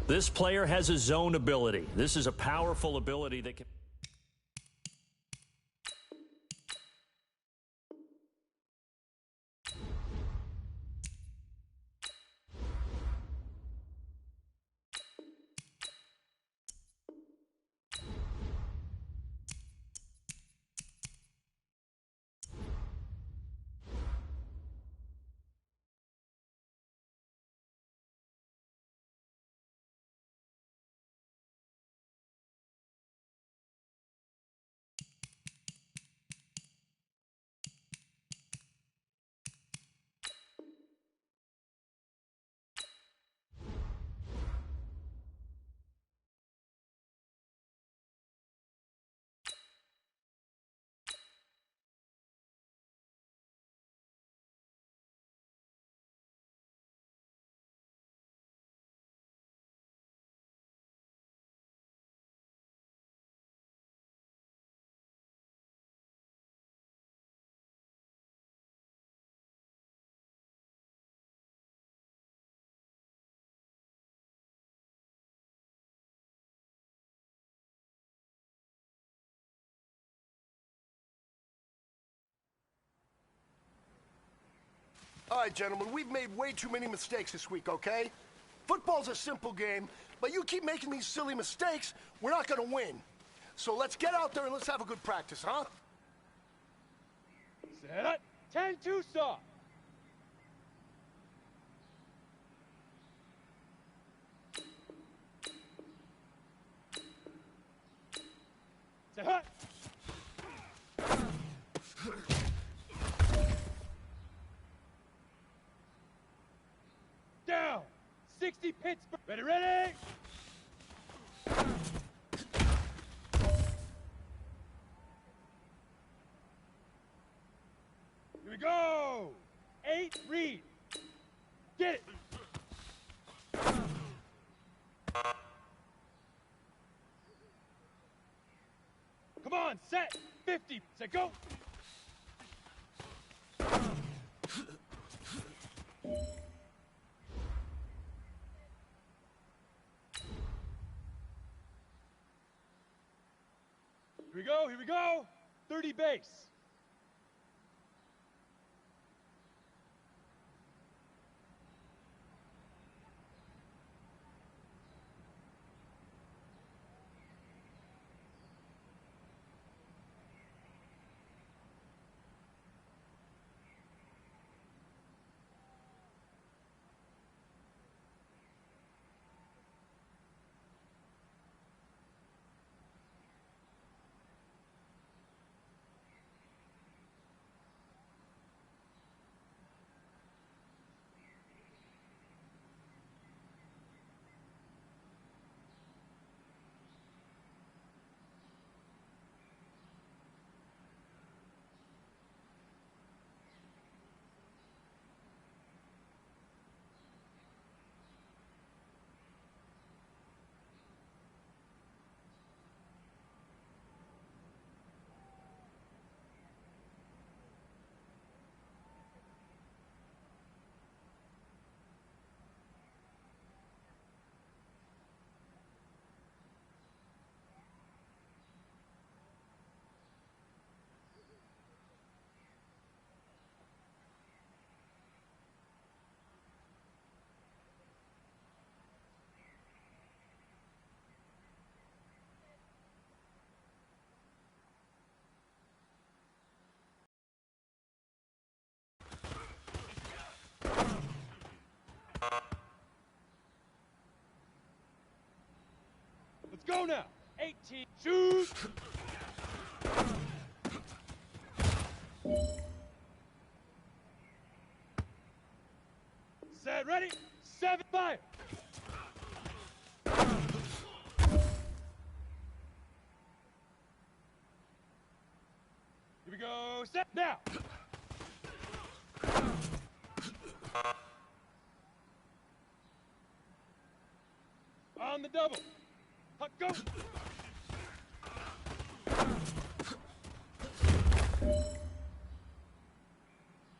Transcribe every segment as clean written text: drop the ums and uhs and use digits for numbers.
This player has a zone ability. This is a powerful ability that can... All right, gentlemen, we've made way too many mistakes this week, okay? Football's a simple game, but you keep making these silly mistakes, we're not gonna win. So let's get out there and let's have a good practice, huh? Set. 10-2 soft. Set. Down. 60 Pittsburgh. Ready, ready. Here we go. 8 read. Get it. Come on, set. 50. Set, go. Here we go. 30 base. Let's go now. 18. Shoot. Set, ready. 7, fire. Here we go. Set now. On the double. Go.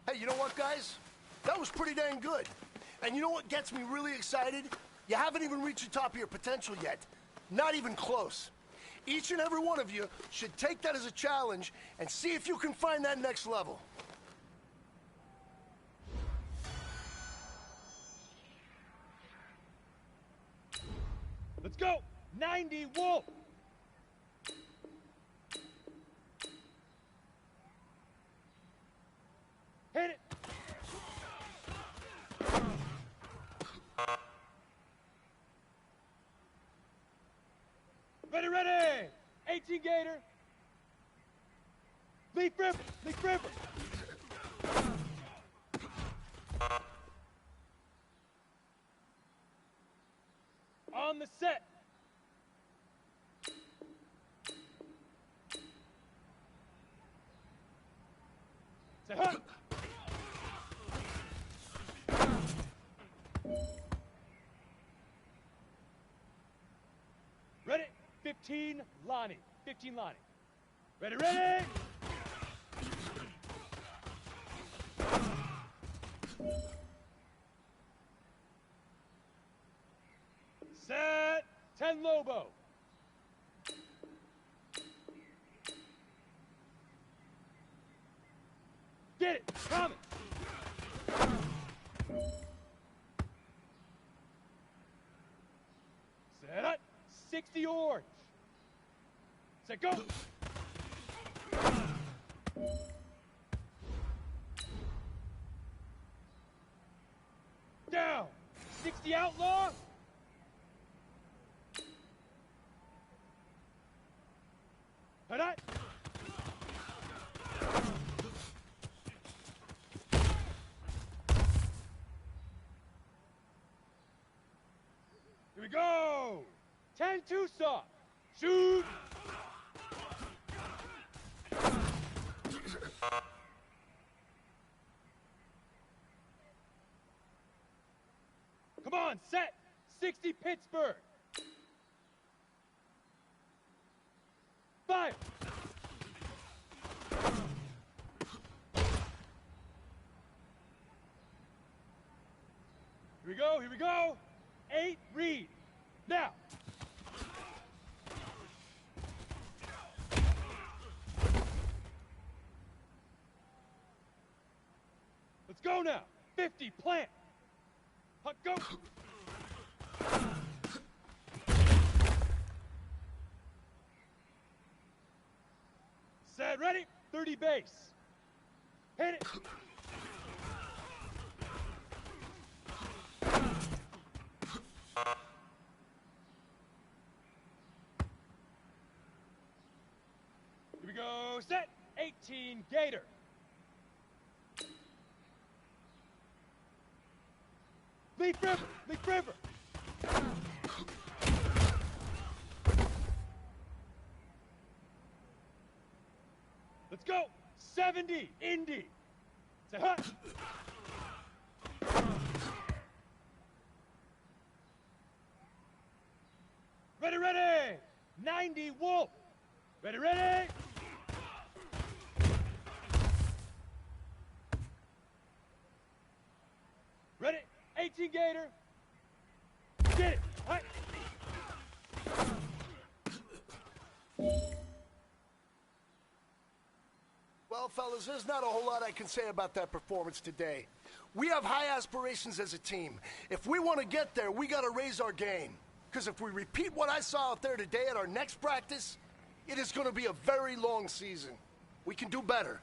Hey, you know what, guys? That was pretty dang good. And you know what gets me really excited? You haven't even reached the top of your potential yet. Not even close. Each and every one of you should take that as a challenge and see if you can find that next level. Let's go! 90 Wolf! Hit it! Ready, ready! 18 Gator! Leaf River! Leaf River! On the set! Say hut! Ready? 15 Lonnie. 15 Lonnie. Ready, ready! Set 10 Lobo. Get it! Coming! Set up! 60 Orange. Set go! Down! 60 Outlaw! Head up! Here we go! 10 Tucson! Shoot! Come on, set! 60 Pittsburgh! Fire! Here we go, here we go! 8 Reed! Now! Let's go now! 50 Plant! Huck, go! Set, ready? 30 base. Hit it! Here we go, set! 18 Gator. Leaf River! Leaf River! Let's go! 70 Indy. Say hut! Ready, ready! 90 Wolf! Ready, ready! Ready? 18 Gator! Get it! All right. Well, fellas, there's not a whole lot I can say about that performance today. We have high aspirations as a team. If we want to get there, we got to raise our game. Because if we repeat what I saw out there today at our next practice, it is going to be a very long season. We can do better.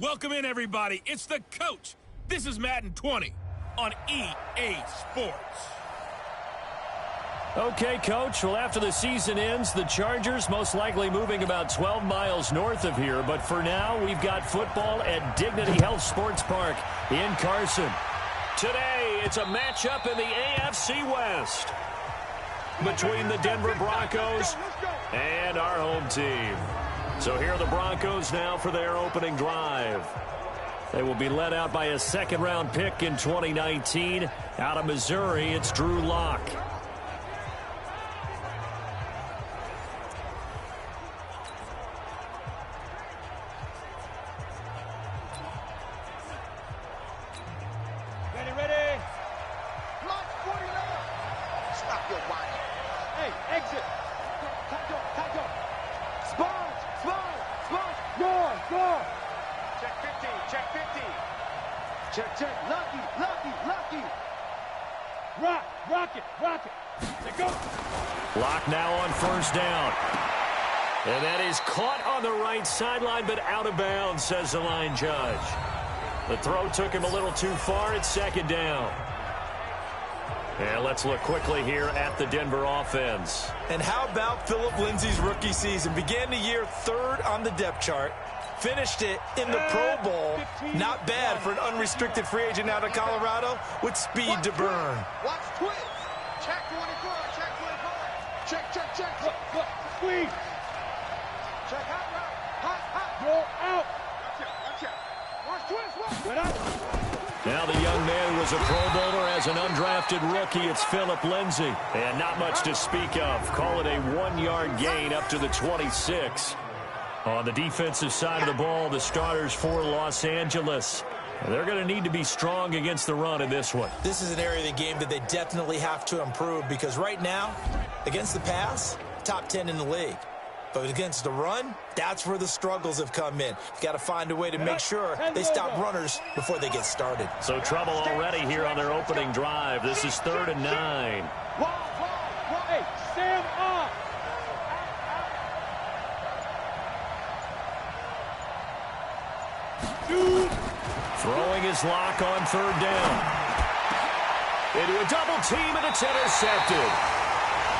Welcome in, everybody. It's the coach. This is Madden 20 on EA Sports. Okay, Coach. Well, after the season ends, the Chargers most likely moving about 12 miles north of here. But for now, we've got football at Dignity Health Sports Park in Carson. Today, it's a matchup in the AFC West between the Denver Broncos and our home team. So here are the Broncos now for their opening drive. They will be led out by a second-round pick in 2019. Out of Missouri, it's Drew Lock. Ready. Launch 49. Stop your whining. Hey, exit. Tackle. Sponge. Go. Check 50. Check. Lucky. Rock it. Let's go. Lock now on first down. And that is caught on the right sideline, but out of bounds, says the line judge. The throw took him a little too far. It's second down. And let's look quickly here at the Denver offense. And how about Phillip Lindsay's rookie season? Began the year third on the depth chart. Finished it in the Pro Bowl. Not bad for an unrestricted free agent out of Colorado with speed to burn. Watch twist. Check 24. Check. Look. Squeeze. Check hot. Go out. Watch twist. Get out. Now the young man who was a Pro Bowler as an undrafted rookie. It's Phillip Lindsay. And not much to speak of. Call it a 1-yard gain up to the 26. On the defensive side of the ball, the starters for Los Angeles. They're going to need to be strong against the run in this one. This is an area of the game that they definitely have to improve because right now, against the pass, top 10 in the league. But against the run, that's where the struggles have come in. You've got to find a way to make sure they stop runners before they get started. So trouble already here on their opening drive. This is 3rd and 9. Hey, Sam off. Throwing his Lock on 3rd down. Into a double team, and it's intercepted.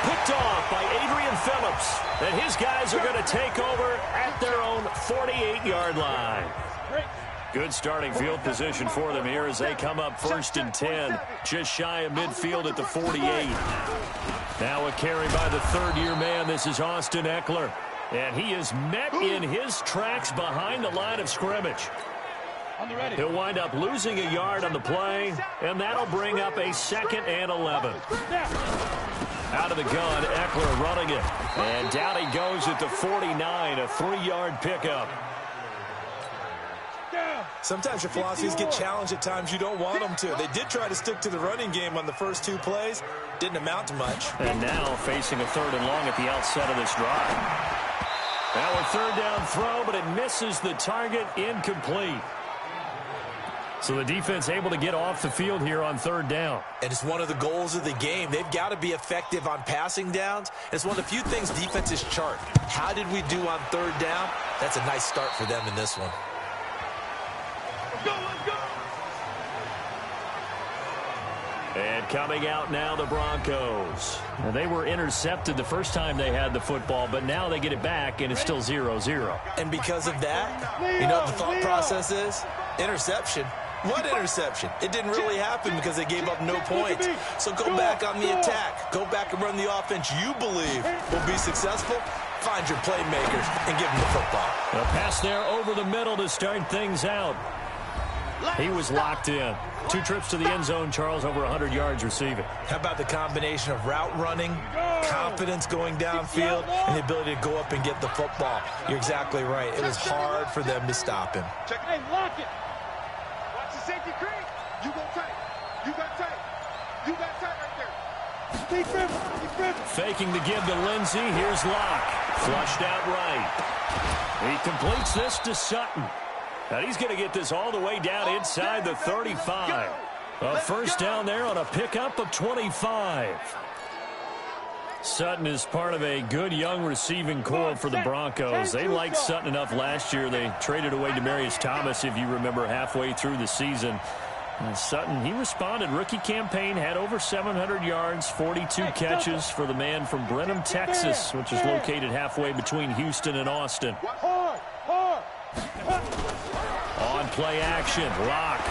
Picked off by Adrian Phillips. And his guys are going to take over at their own 48-yard line. Good starting field position for them here as they come up 1st and 10. Just shy of midfield at the 48. Now a carry by the third-year man. This is Austin Eckler. And he is met in his tracks behind the line of scrimmage. He'll wind up losing a yard on the play, and that'll bring up a 2nd and 11. Out of the gun, Eckler running it. And down he goes at the 49, a 3-yard pickup. Sometimes your philosophies get challenged at times you don't want them to. They did try to stick to the running game on the first 2 plays. Didn't amount to much. And now facing a 3rd and long at the outset of this drive. Now a 3rd down throw, but it misses the target, incomplete. So the defense able to get off the field here on 3rd down. And it's one of the goals of the game. They've got to be effective on passing downs. It's one of the few things defenses chart. How did we do on 3rd down? That's a nice start for them in this one. Let's go. And coming out now, the Broncos. Well, they were intercepted the first time they had the football, but now they get it back, and it's still 0-0. And because of that, you know what the thought process is? Interception. What interception? It didn't really happen because they gave up no points. So go back on the attack. Go back and run the offense you believe will be successful. Find your playmakers and give them the football. A pass there over the middle to start things out. He was locked in. 2 trips to the end zone, Charles, over 100 yards receiving. How about the combination of route running, confidence going downfield, and the ability to go up and get the football? You're exactly right. It was hard for them to stop him. Hey, lock it. Watch the safety creep. You go tight. You got tight. You got tight right there. Keep him. Faking the give to Lindsay. Here's Lock. Flushed out right. He completes this to Sutton. And he's going to get this all the way down inside the 35. A first down there on a pickup of 25. Sutton is part of a good young receiving core for the Broncos. They liked Sutton enough last year. They traded away Demaryius Thomas, if you remember, halfway through the season. And Sutton, he responded. Rookie campaign, had over 700 yards, 42 catches for the man from Brenham, Texas, which is located halfway between Houston and Austin. On play action, Locke.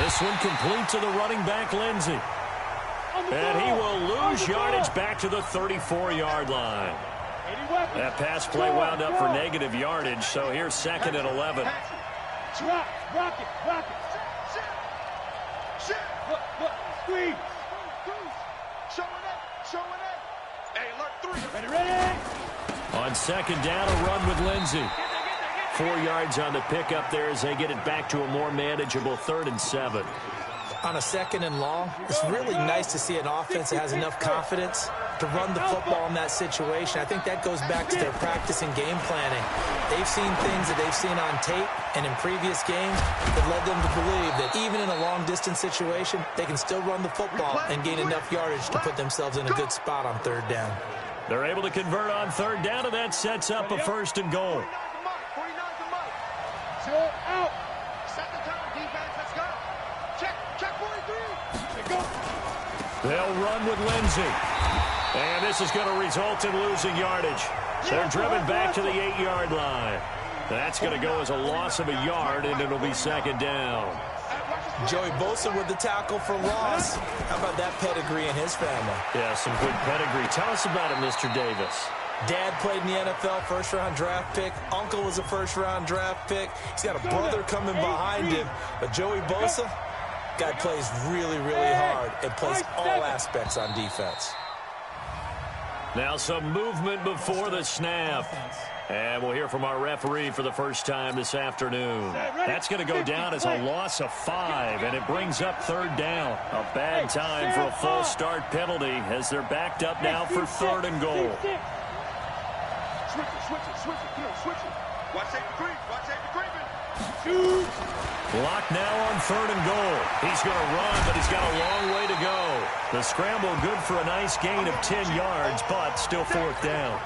This one complete to the running back, Lindsey. And he will lose yardage back to the 34-yard line. That pass play wound up for negative yardage, so here's 2nd and 11. Drop, rock it. Look, squeeze. Showing it. Hey, alert 3. Ready. On 2nd down, a run with Lindsey. 4 yards on the pickup there as they get it back to a more manageable 3rd and 7. On a 2nd and long, it's really nice to see an offense that has enough confidence to run the football in that situation. I think that goes back to their practice and game planning. They've seen things that they've seen on tape and in previous games that led them to believe that even in a long-distance situation, they can still run the football and gain enough yardage to put themselves in a good spot on 3rd down. They're able to convert on 3rd down, and that sets up a 1st and goal. 49's the mark. Chill out. Second down, defense, let's go. Check 43. Go. They'll run with Lindsey. And this is going to result in losing yardage. They're driven back to the 8-yard line. That's going to go as a loss of a yard, and it'll be 2nd down. Joey Bosa with the tackle for loss. How about that pedigree in his family? Yeah, some good pedigree. Tell us about it, Mr. Davis. Dad played in the NFL, first-round draft pick. Uncle was a first-round draft pick. He's got a brother coming behind him. But Joey Bosa, guy plays really, really hard and plays all aspects on defense. Now some movement before the snap. And we'll hear from our referee for the first time this afternoon. That's going to go down as a loss of 5, and it brings up 3rd down. A bad time for a false start penalty as they're backed up now for 3rd and goal. Switch it. Come on, switch it. Watch safety creeping. Shoot. Block now on 3rd and goal. He's going to run, but he's got a long way to go. The scramble good for a nice gain of 10 yards, but still 4th down.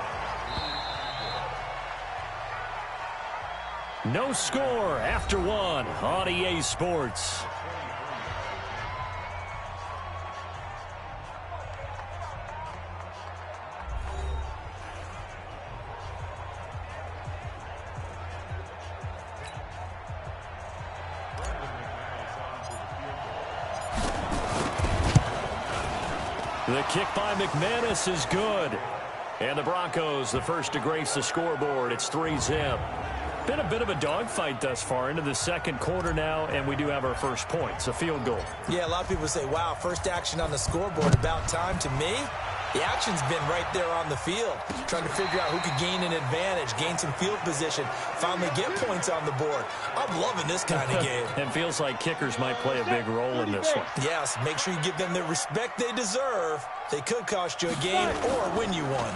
No score after 1 on EA Sports. The kick by McManus is good. And the Broncos, the first to grace the scoreboard. It's 3-zip. Been a bit of a dogfight thus far into the 2nd quarter now, and we do have our first points, a field goal. Yeah, a lot of people say, wow, first action on the scoreboard, about time. To me, the action's been right there on the field, trying to figure out who could gain an advantage, gain some field position, finally get points on the board. I'm loving this kind of game. And feels like kickers might play a big role in this one. Yes, make sure you give them the respect they deserve. They could cost you a game or win you one.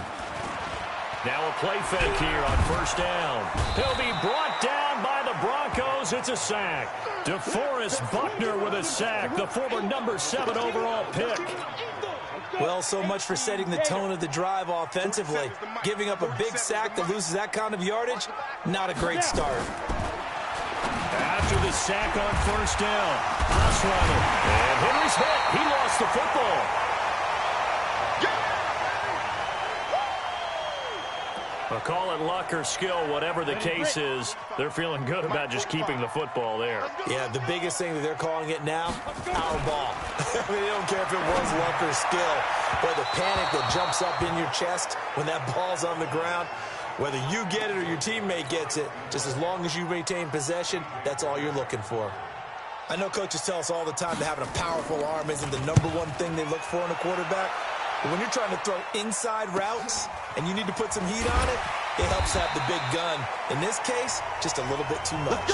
Now a play fake here on 1st down. He'll be brought down by the Broncos. It's a sack. DeForest Buckner with a sack, the former number 7 overall pick. Well, so much for setting the tone of the drive offensively. Giving up a big sack that loses that kind of yardage, not a great start. After the sack on 1st down, cross running. And Henry's hit. He lost the football. I'll call it luck or skill, whatever the case is. They're feeling good about just keeping the football there. Yeah, the biggest thing that they're calling it now, our ball. I mean, they don't care if it was luck or skill, but the panic that jumps up in your chest when that ball's on the ground, whether you get it or your teammate gets it, just as long as you maintain possession, that's all you're looking for. I know coaches tell us all the time that having a powerful arm isn't the #1 thing they look for in a quarterback. But when you're trying to throw inside routes and you need to put some heat on it, it helps have the big gun. In this case, just a little bit too much.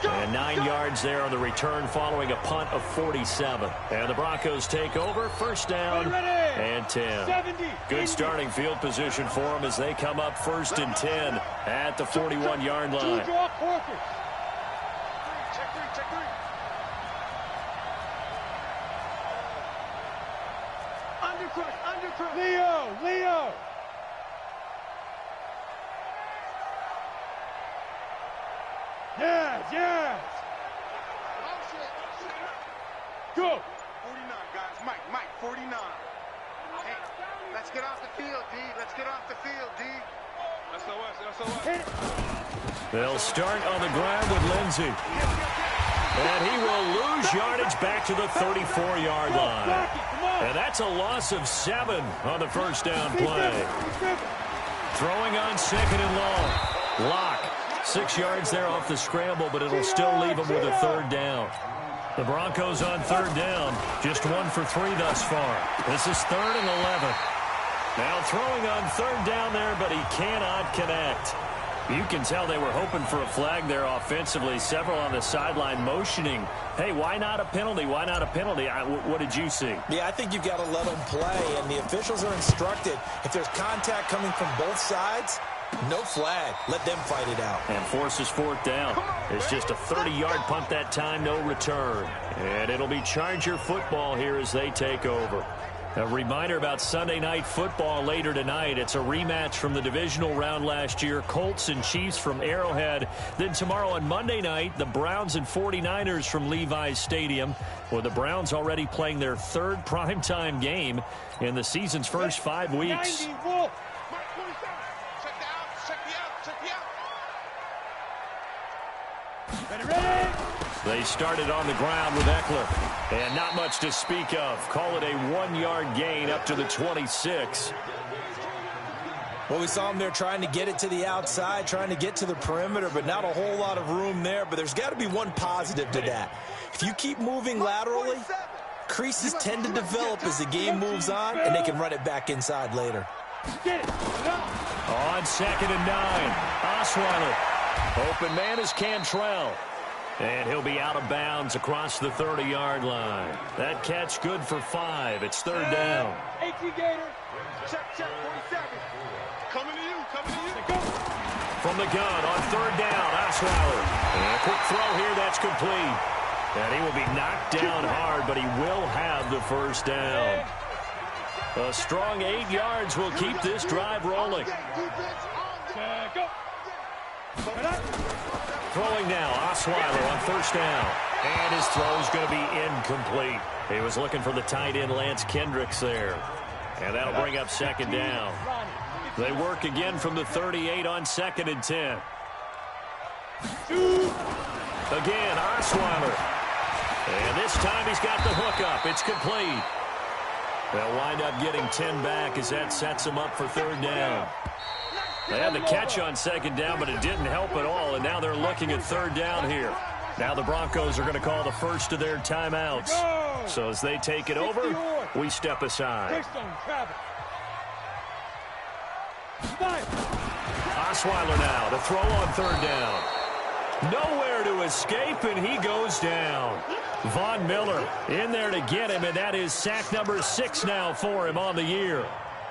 And 9 yards there on the return following a punt of 47. And the Broncos take over, 1st down and 10. Good starting field position for them as they come up 1st and 10 at the 41-yard line. Check three. Under Leo. Yes. Go. 49, guys. Mike, 49. Hey, let's get off the field, D. Let's get off the field, D. SOS. They'll start on the ground with Lindsey. And he will lose yardage back to the 34-yard line. And that's a loss of 7 on the first down play. Throwing on second and long. Lock. 6 yards there off the scramble, but it'll still leave him with a third down. The Broncos on third down. Just 1 for 3 thus far. This is 3rd and 11. Now throwing on third down there, but he cannot connect. You can tell they were hoping for a flag there offensively. Several on the sideline motioning, hey, why not a penalty? Why not a penalty? What did you see? Yeah, I think you've got to let them play, and the officials are instructed. If there's contact coming from both sides, no flag. Let them fight it out. And forces fourth down. It's just a 30-yard punt that time, no return. And it'll be Charger football here as they take over. A reminder about Sunday Night Football later tonight. It's a rematch from the divisional round last year. Colts and Chiefs from Arrowhead. Then tomorrow on Monday night, the Browns and 49ers from Levi's Stadium, with the Browns already playing their 3rd primetime game in the season's first 5 weeks. Ready? They started on the ground with Eckler. And not much to speak of. Call it a 1-yard gain up to the 26. Well, we saw him there trying to get it to the outside, trying to get to the perimeter, but not a whole lot of room there. But there's got to be one positive to that. If you keep moving laterally, creases tend to develop as the game moves on, and they can run it back inside later. On 2nd and 9, Osweiler. Open man is Cantrell. And he'll be out of bounds across the 30-yard line. That catch good for 5. It's 3rd down. Gator. Check, 47. Coming to you. Go. From the gun on 3rd down, Osweiler. And a quick throw here, that's complete. And he will be knocked down hard, but he will have the first down. A strong 8 yards will keep this drive rolling. Go. Throwing now, Osweiler on 1st down. And his throw is going to be incomplete. He was looking for the tight end, Lance Kendricks, there. And that'll bring up 2nd down. They work again from the 38 on 2nd and 10. Again, Osweiler. And this time he's got the hook up. It's complete. They'll wind up getting 10 back as that sets him up for 3rd down. They had the catch on 2nd down, but it didn't help at all, and now they're looking at 3rd down here. Now the Broncos are going to call the first of their timeouts. So as they take it over, we step aside. Osweiler now to throw on 3rd down. Nowhere to escape, and he goes down. Von Miller in there to get him, and that is sack number 6 now for him on the year.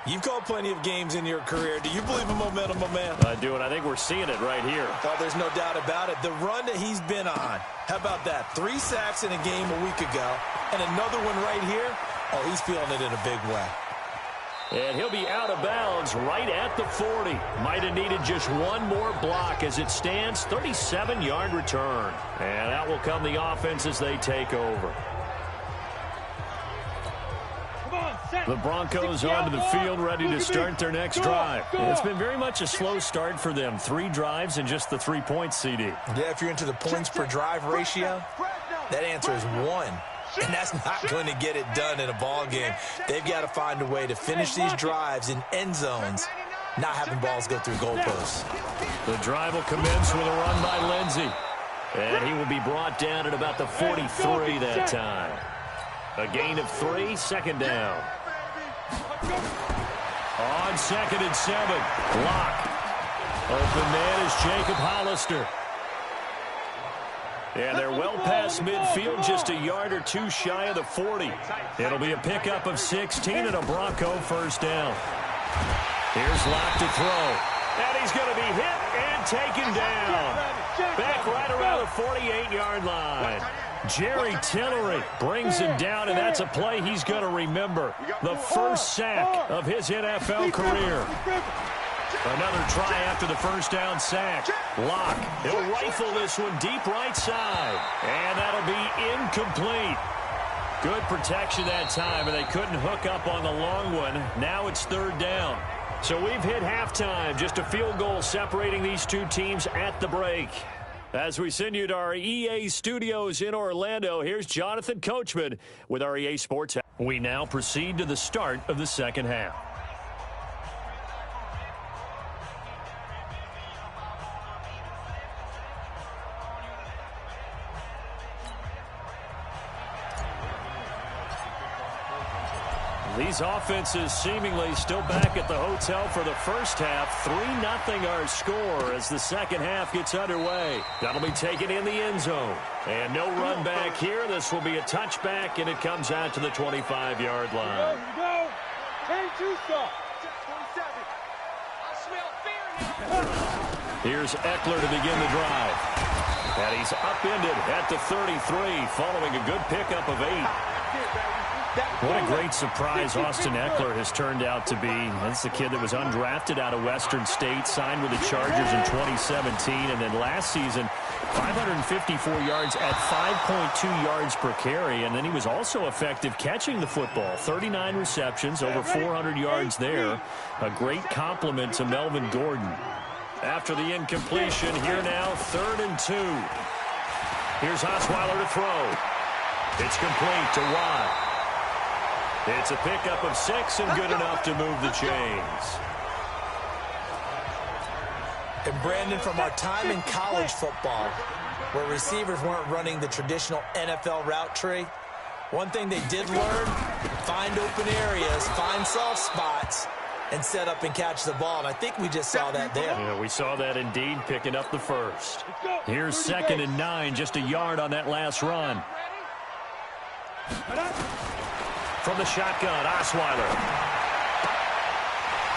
You've called plenty of games in your career. Do you believe in momentum, my man? I do, and I think we're seeing it right here. Oh, there's no doubt about it. The run that he's been on. How about that? 3 sacks in a game a week ago, and another one right here. Oh, he's feeling it in a big way. And he'll be out of bounds right at the 40. Might have needed just one more block as it stands. 37-yard return. And out will come the offense as they take over. The Broncos onto the field, ready to start their next drive. It's been very much a slow start for them. 3 drives and just the 3 points, CD. Yeah, if you're into the points per drive ratio, that answer is 1. And that's not going to get it done in a ball game. They've got to find a way to finish these drives in end zones, not having balls go through goalposts. The drive will commence with a run by Lindsey. And he will be brought down at about the 43 that time. A gain of 3, 2nd down. On 2nd and 7, Lock. Open man is Jacob Hollister. And they're well past midfield, just a yard or 2 shy of the 40. It'll be a pickup of 16 and a Bronco first down. Here's Lock to throw. And he's going to be hit and taken down. Back right around the 48-yard line. Jerry Tillery brings him down, and that's a play he's going to remember. The first sack of his NFL career. Another try after the first down sack. Lock. He'll rifle this one deep right side. And that'll be incomplete. Good protection that time, and they couldn't hook up on the long one. Now it's third down. So we've hit halftime. Just a field goal separating these two teams at the break. As we send you to our EA studios in Orlando, here's Jonathan Coachman with our EA Sports. We now proceed to the start of the second half. These offenses seemingly still back at the hotel for the first half. 3-0 our score as the second half gets underway. That'll be taken in the end zone. And no run back here. This will be a touchback, and it comes out to the 25-yard line. Here's Eckler to begin the drive. And he's upended at the 33 following a good pickup of 8. What a great surprise Austin Eckler has turned out to be. That's the kid that was undrafted out of Western State, signed with the Chargers in 2017, and then last season, 554 yards at 5.2 yards per carry, and then he was also effective catching the football. 39 receptions, over 400 yards there. A great compliment to Melvin Gordon. After the incompletion, here now, 3rd and 2. Here's Osweiler to throw. It's complete to Watt. It's a pickup of 6 and good enough to move the chains. And Brandon, from our time in college football, where receivers weren't running the traditional NFL route tree, one thing they did learn, find open areas, find soft spots, and set up and catch the ball. And I think we just saw that there. Yeah, we saw that indeed, picking up the first. Here's 2nd and 9, just a yard on that last run. From the shotgun, Osweiler.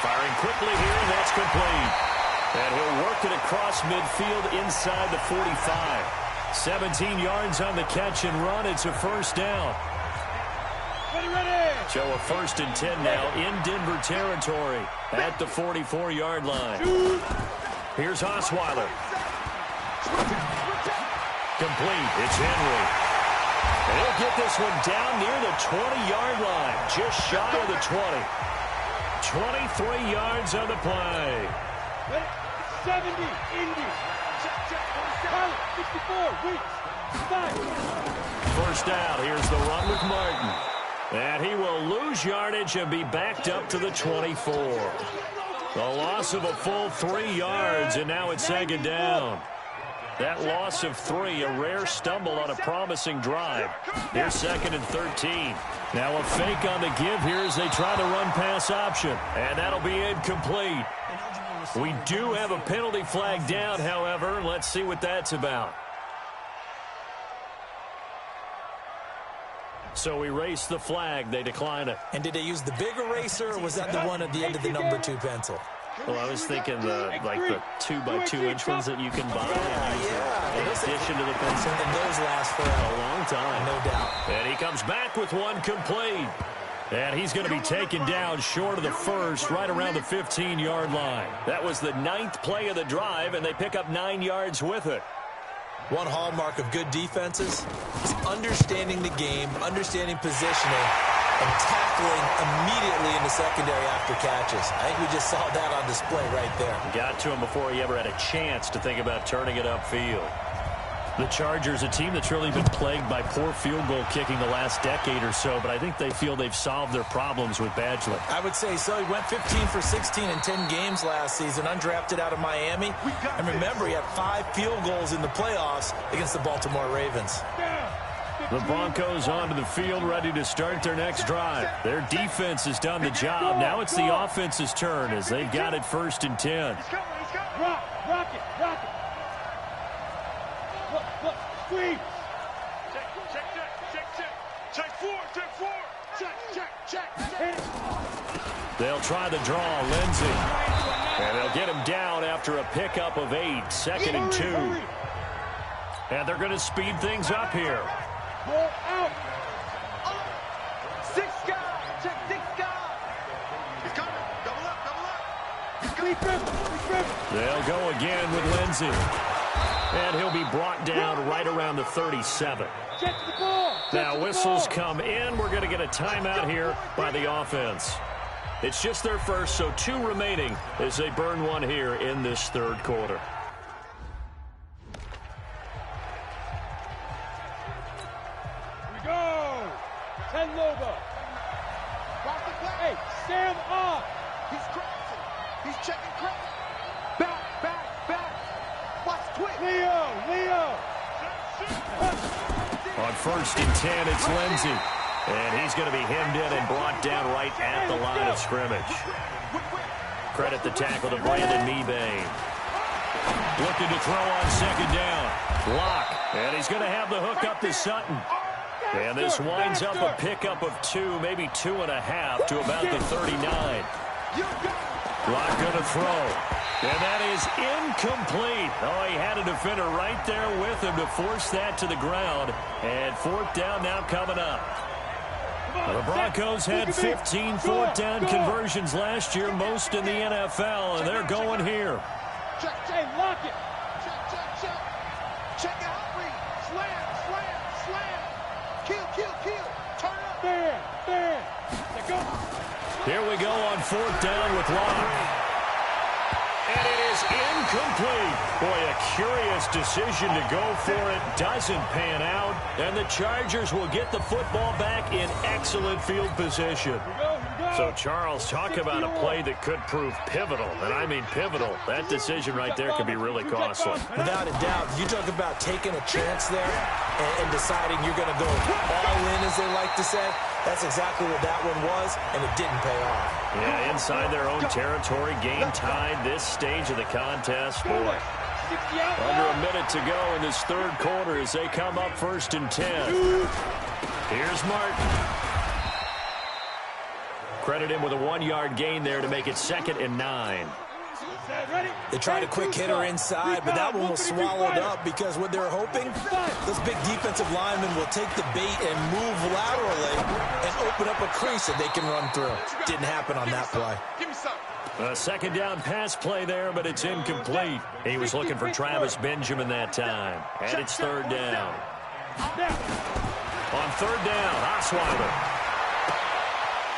Firing quickly here, and that's complete. And he'll work it across midfield inside the 45. 17 yards on the catch and run. It's a first down. So a 1st and 10 now in Denver territory at the 44-yard line. Here's Osweiler. Complete. It's Henry. And he'll get this one down near the 20-yard line, just shy of the 20. 23 yards on the play. 70, Indy. 64, weeks. First down, here's the run with Martin. And he will lose yardage and be backed up to the 24. The loss of a full 3 yards, and now it's 2nd down. That loss of 3, a rare stumble on a promising drive. Here's 2nd and 13. Now a fake on the give here as they try the run-pass option. And that'll be incomplete. We do have a penalty flag down, however. Let's see what that's about. So erase the flag. They decline it. And did they use the big eraser, or was that the one at the end of the number 2 pencil? Well, I was thinking the 2x2-inch ones that you can buy in addition to the pencil. And those last for a long time. No doubt. And he comes back with one complete. And he's going to be taken down short of the first, right around the 15-yard line. That was the 9th play of the drive, and they pick up 9 yards with it. One hallmark of good defenses is understanding the game, understanding positioning, and tackling immediately in the secondary after catches. I think we just saw that on display right there. Got to him before he ever had a chance to think about turning it upfield. The Chargers, a team that's really been plagued by poor field goal kicking the last decade or so, but I think they feel they've solved their problems with Badgley. I would say so. He went 15 for 16 in 10 games last season, undrafted out of Miami. And remember, he had 5 field goals in the playoffs against the Baltimore Ravens. The Broncos onto the field, ready to start their next drive. Their defense has done the job. Now it's the offense's turn as they've got it 1st and 10. Rock it. Look, squeeze. Check. They'll try the draw, Lindsey. And they'll get him down after a pickup of 8, 2nd and 2. And they're going to speed things up here. Ball out. Six guys. Check six guys. He's coming. Double up. Double up. They'll go again with Lindsey. And he'll be brought down right around the 37. Now whistles come in. We're going to get a timeout here by the offense. It's just their first, so 2 remaining as they burn one here in this third quarter. Here we go. 10 Loba. Hey, Sam off. He's crossing. He's checking credit. Back. Watch quick. Leo. On 1st and 10, it's Lindsey. And he's going to be hemmed in and brought down right at the line of scrimmage. Credit the tackle to Brandon Mebane. Looking to throw on 2nd down. Block. And he's going to have the hook up to Sutton. And this winds up a pickup of 2, maybe 2.5 to about the 39. Block going to throw. And that is incomplete. Oh, he had a defender right there with him to force that to the ground. And 4th down now coming up. The Broncos had 15 4th down conversions last year, most in the NFL, and they're going here. Check, lock it. Check out, read. Slam. Kill. Turn up. There. Let go. Here we go on 4th down with Locke. And it is incomplete. Boy, a curious decision to go for it. Doesn't pan out. And the Chargers will get the football back in excellent field position. Here we go. So, Charles, talk about a play that could prove pivotal. And I mean pivotal. That decision right there could be really costly. Without a doubt, you talk about taking a chance there and deciding you're going to go all in, as they like to say. That's exactly what that one was, and it didn't pay off. Yeah, inside their own territory, game tied this stage of the contest. Boy, under a minute to go in this third quarter as they come up 1st and 10. Here's Martin. Credit him with a 1-yard gain there to make it 2nd and 9. They tried a quick hitter inside, but that one was swallowed up because what they were hoping, those big defensive linemen will take the bait and move laterally and open up a crease that they can run through. Didn't happen on that play. Give me some. A 2nd down pass play there, but it's incomplete. He was looking for Travis Benjamin that time. And it's 3rd down. On 3rd down, Osweiler.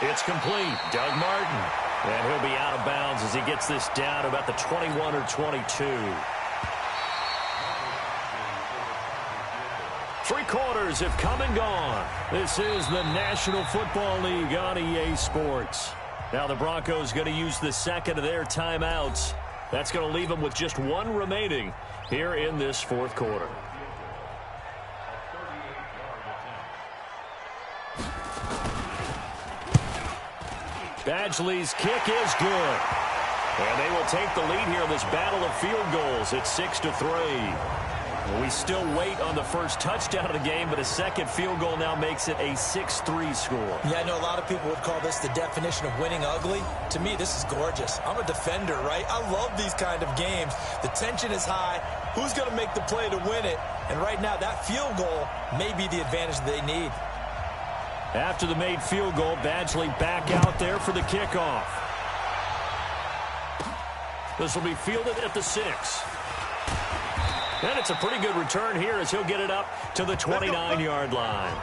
It's complete. Doug Martin. And he'll be out of bounds as he gets this down about the 21 or 22. 3 quarters have come and gone. This is the National Football League on EA Sports. Now the Broncos going to use the 2nd of their timeouts. That's going to leave them with just 1 remaining here in this 4th quarter. Badgley's kick is good. And they will take the lead here in this battle of field goals at 6-3. We still wait on the first touchdown of the game, but a 2nd field goal now makes it a 6-3 score. Yeah, I know a lot of people would call this the definition of winning ugly. To me, this is gorgeous. I'm a defender, right? I love these kind of games. The tension is high. Who's going to make the play to win it? And right now, that field goal may be the advantage they need. After the made field goal, Badgley back out there for the kickoff. This will be fielded at the 6. And it's a pretty good return here as he'll get it up to the 29-yard line.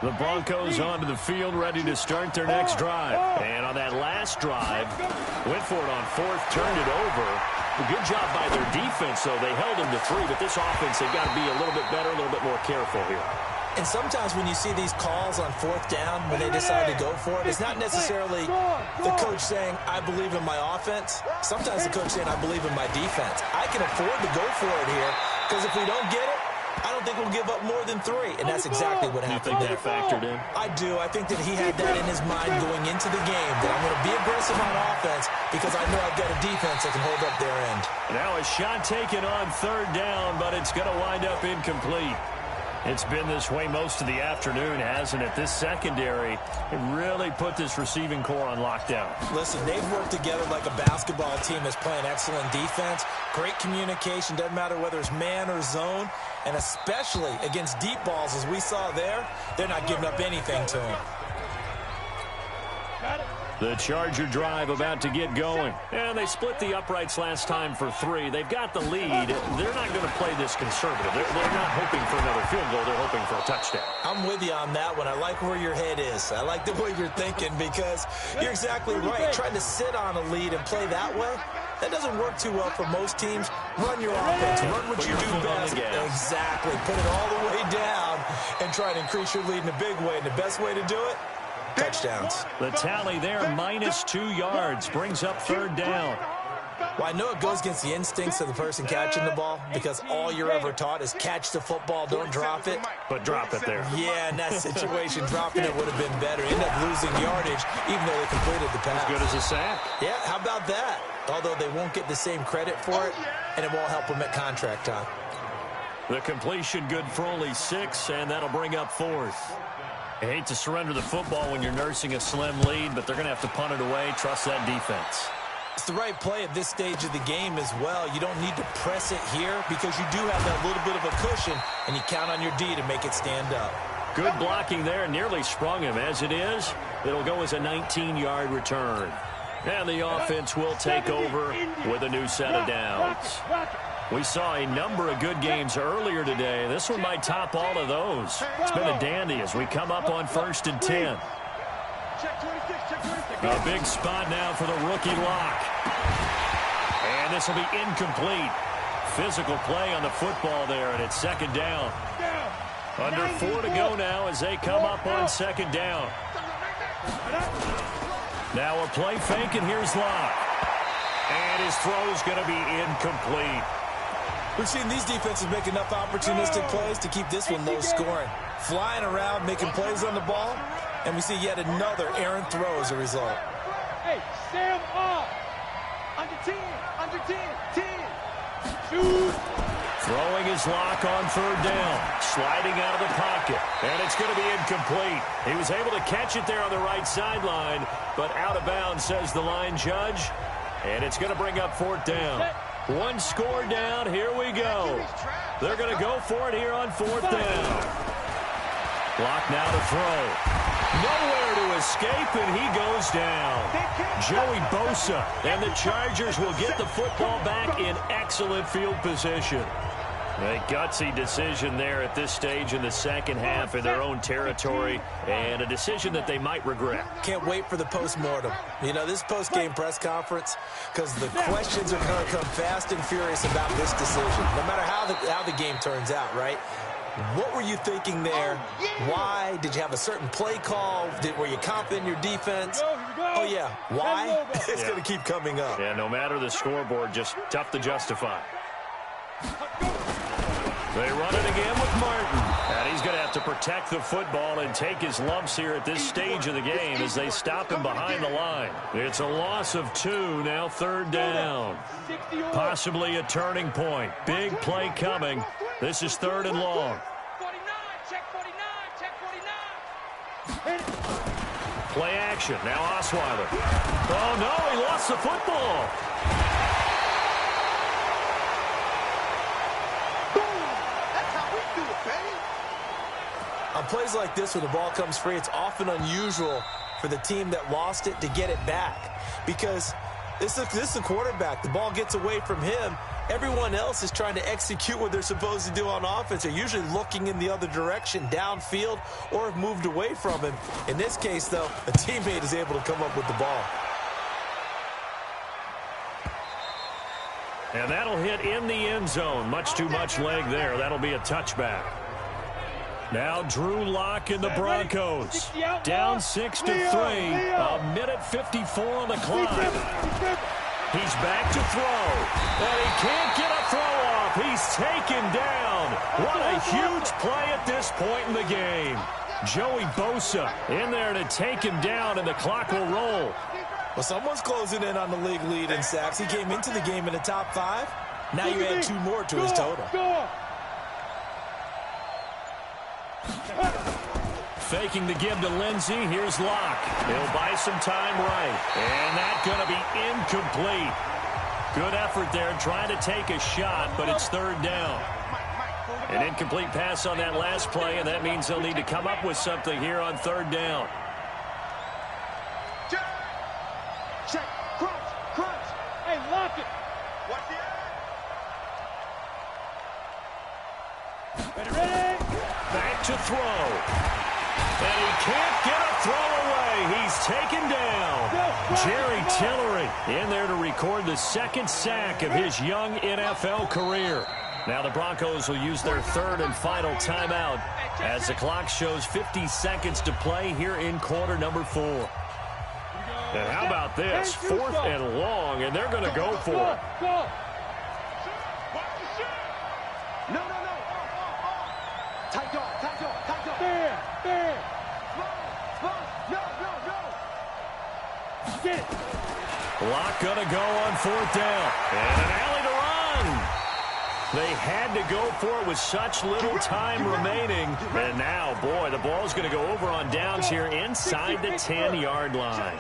The Broncos onto the field ready to start their next drive. And on that last drive, went for it on 4th, turned it over. A good job by their defense, though. They held them to 3, but this offense, they've got to be a little bit better, a little bit more careful here. And sometimes when you see these calls on 4th down, when they decide to go for it, it's not necessarily the coach saying, I believe in my offense. Sometimes the coach saying, I believe in my defense. I can afford to go for it here, because if we don't get it, I don't think we'll give up more than 3, and that's exactly what happened. You think that factored in? I do. I think that he had that in his mind going into the game, that I'm going to be aggressive on offense because I know I've got a defense that can hold up their end. Now a shot taken on 3rd down, but it's going to wind up incomplete. It's been this way most of the afternoon, hasn't it? This secondary really put this receiving core on lockdown. Listen, they've worked together like a basketball team that's playing excellent defense. Great communication, doesn't matter whether it's man or zone. And especially against deep balls, as we saw there, they're not giving up anything to them. The Charger drive about to get going. And they split the uprights last time for 3. They've got the lead. They're not going to play this conservative. They're not hoping for another field goal. They're hoping for a touchdown. I'm with you on that one. I like where your head is. I like the way you're thinking because you're exactly right. Trying to sit on a lead and play that way, that doesn't work too well for most teams. Run your offense. Run what you do best. Exactly. Put it all the way down and try to increase your lead in a big way. And the best way to do it, touchdowns. The tally there, -2 yards, brings up 3rd down. Well, I know it goes against the instincts of the person catching the ball because all you're ever taught is catch the football, don't drop it. But drop it there. Yeah, in that situation, dropping it would have been better. End up losing yardage, even though they completed the pass. As good as a sack. Yeah, how about that? Although they won't get the same credit for it, and it won't help them at contract time. The completion good for only 6, and that'll bring up 4th. I hate to surrender the football when you're nursing a slim lead, but they're going to have to punt it away. Trust that defense. It's the right play at this stage of the game as well. You don't need to press it here because you do have that little bit of a cushion, and you count on your D to make it stand up. Good blocking there. Nearly sprung him. As it is, it'll go as a 19-yard return. And the offense will take over with a new set of downs. We saw a number of good games earlier today. This one might top all of those. It's been a dandy as we come up on 1st and 10. A big spot now for the rookie lock. And this will be incomplete. Physical play on the football there, and it's 2nd down. Under 4 to go now as they come up on 2nd down. Now a play fake, and here's Locke. And his throw's going to be incomplete. We've seen these defenses make enough opportunistic plays to keep this one low scoring. Flying around, making plays on the ball, and we see yet another errant throw as a result. Hey, Sam off. Under 10, under 10, 10. Shoot. Throwing his lock on 3rd down. Sliding out of the pocket. And it's going to be incomplete. He was able to catch it there on the right sideline, but out of bounds, says the line judge. And it's going to bring up 4th down. 1 score down. Here we go. They're going to go for it here on 4th down. Lock now to throw. Nowhere to escape, and he goes down. Joey Bosa, and the Chargers will get the football back in excellent field position. A gutsy decision there at this stage in the second half in their own territory, and a decision that they might regret. Can't wait for the post-mortem. You know, this post-game press conference, because the questions are going to come fast and furious about this decision, no matter how the game turns out, right? What were you thinking there? Why? Did you have a certain play call? Were you confident in your defense? Oh, yeah. Why? It's going to keep coming up. Yeah, no matter the scoreboard, just tough to justify. They run it again with Martin. And he's going to have to protect the football and take his lumps here at this stage of the game as they stop him behind the line. It's a loss of 2, now 3rd down. Possibly a turning point. Big play coming. This is 3rd and long. 49, check 49, check 49. Play action. Now Osweiler. Oh, no, he lost the football. On plays like this, when the ball comes free, it's often unusual for the team that lost it to get it back. Because this is the quarterback. The ball gets away from him. Everyone else is trying to execute what they're supposed to do on offense. They're usually looking in the other direction, downfield, or have moved away from him. In this case, though, a teammate is able to come up with the ball. And that'll hit in the end zone. Much too much leg there. That'll be a touchback. Now Drew Lock and the Broncos. Down 6-3. A minute 54 on the clock. He's back to throw. And he can't get a throw off. He's taken down. What a huge play at this point in the game. Joey Bosa in there to take him down, and the clock will roll. Well, someone's closing in on the league lead in sacks. He came into the game in the top 5. Now you add 2 more to his total. Faking the give to Lindsey. Here's Locke. He'll buy some time right. And that's going to be incomplete. Good effort there trying to take a shot, but it's third down. An incomplete pass on that last play, and that means they'll need to come up with something here on third down. Check. Crunch. Hey, lock it. Watch the Ready? Back to throw. And he can't get a throw away. He's taken down. Jerry Tillery in there to record the second sack of his young NFL career. Now the Broncos will use their third and final timeout as the clock shows 50 seconds to play here in quarter number 4. And how about this? 4th and long, and they're going to go for it. No. Tight dog. There. No. Get it. Locke going to go on 4th down. And an alley to run. They had to go for it with such little time remaining. And now, boy, the ball's going to go over on downs here inside the 10-yard line.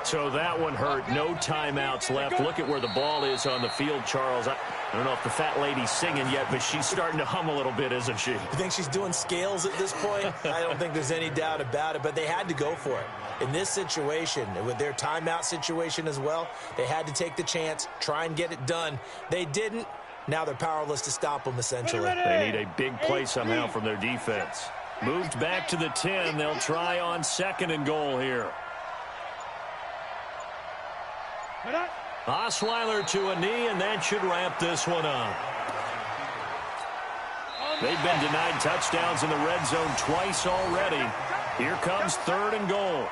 So that one hurt. No timeouts left. Look at where the ball is on the field, Charles. I don't know if the fat lady's singing yet, but she's starting to hum a little bit, isn't she? You think she's doing scales at this point? I don't think there's any doubt about it, but they had to go for it. In this situation, with their timeout situation as well, they had to take the chance, try and get it done. They didn't. Now they're powerless to stop them, essentially. They need a big play somehow from their defense. Moved back to the 10. They'll try on 2nd and goal here. Osweiler to a knee, and that should wrap this one up. They've been denied touchdowns in the red zone twice already. Here comes 3rd and goal.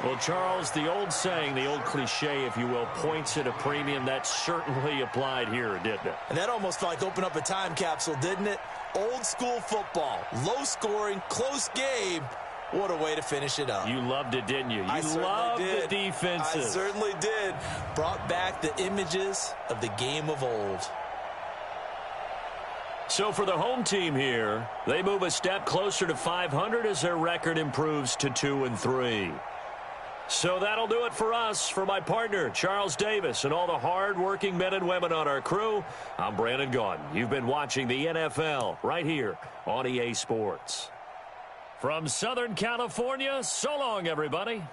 Well, Charles, the old saying, the old cliche, if you will, points at a premium, that certainly applied here, didn't it? And that almost felt like open up a time capsule, didn't it? Old school football, low scoring, close game. What a way to finish it up. You loved it, didn't you? I loved did. the defenses. I certainly did. Brought back the images of the game of old. So for the home team here, they move a step closer to 500 as their record improves to 2-3. So that'll do it for us. For my partner, Charles Davis, and all the hard-working men and women on our crew, I'm Brandon Gaudin. You've been watching the NFL right here on EA Sports. From Southern California, so long, everybody.